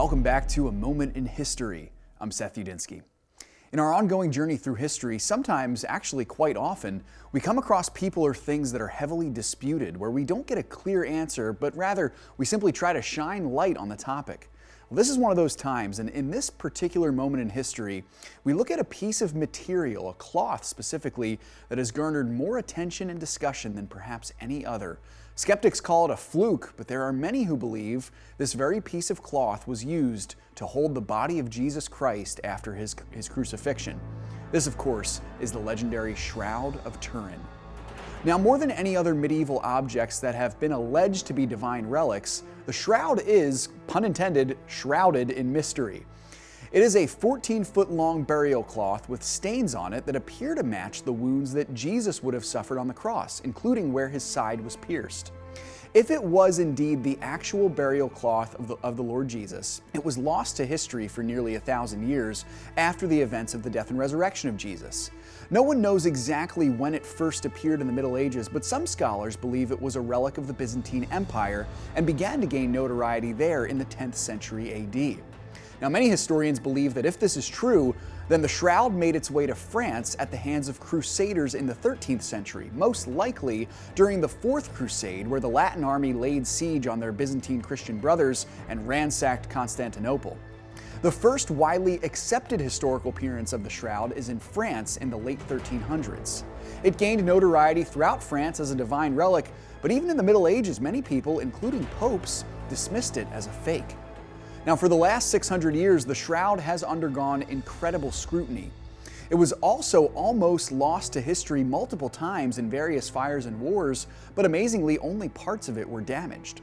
Welcome back to A Moment in History. I'm Seth Udinsky. In our ongoing journey through history, sometimes, actually quite often, we come across people or things that are heavily disputed, where we don't get a clear answer, but rather we simply try to shine light on the topic. Well, this is one of those times, and in this particular moment in history, we look at a piece of material, a cloth specifically, that has garnered more attention and discussion than perhaps any other. Skeptics call it a fluke, but there are many who believe this very piece of cloth was used to hold the body of Jesus Christ after his crucifixion. This, of course, is the legendary Shroud of Turin. Now, more than any other medieval objects that have been alleged to be divine relics, the shroud is, pun intended, shrouded in mystery. It is a 14-foot-long burial cloth with stains on it that appear to match the wounds that Jesus would have suffered on the cross, including where his side was pierced. If it was indeed the actual burial cloth of the Lord Jesus, it was lost to history for nearly 1,000 years after the events of the death and resurrection of Jesus. No one knows exactly when it first appeared in the Middle Ages, but some scholars believe it was a relic of the Byzantine Empire and began to gain notoriety there in the 10th century AD. Now, many historians believe that if this is true, then the shroud made its way to France at the hands of crusaders in the 13th century, most likely during the Fourth Crusade, where the Latin army laid siege on their Byzantine Christian brothers and ransacked Constantinople. The first widely accepted historical appearance of the shroud is in France in the late 1300s. It gained notoriety throughout France as a divine relic, but even in the Middle Ages, many people, including popes, dismissed it as a fake. Now, for the last 600 years, the shroud has undergone incredible scrutiny. It was also almost lost to history multiple times in various fires and wars, but amazingly, only parts of it were damaged.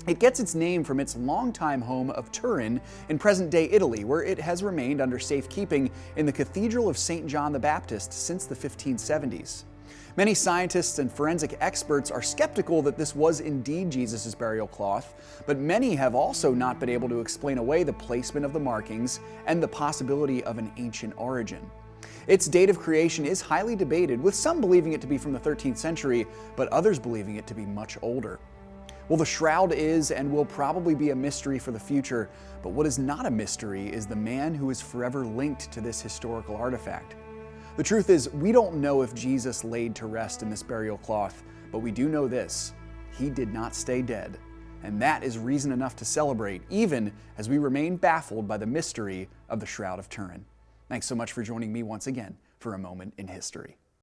It gets its name from its longtime home of Turin in present-day Italy, where it has remained under safekeeping in the Cathedral of St. John the Baptist since the 1570s. Many scientists and forensic experts are skeptical that this was indeed Jesus' burial cloth, but many have also not been able to explain away the placement of the markings and the possibility of an ancient origin. Its date of creation is highly debated, with some believing it to be from the 13th century, but others believing it to be much older. Well, the shroud is and will probably be a mystery for the future, but what is not a mystery is the man who is forever linked to this historical artifact. The truth is, we don't know if Jesus laid to rest in this burial cloth, but we do know this: he did not stay dead. And that is reason enough to celebrate, even as we remain baffled by the mystery of the Shroud of Turin. Thanks so much for joining me once again for A Moment in History.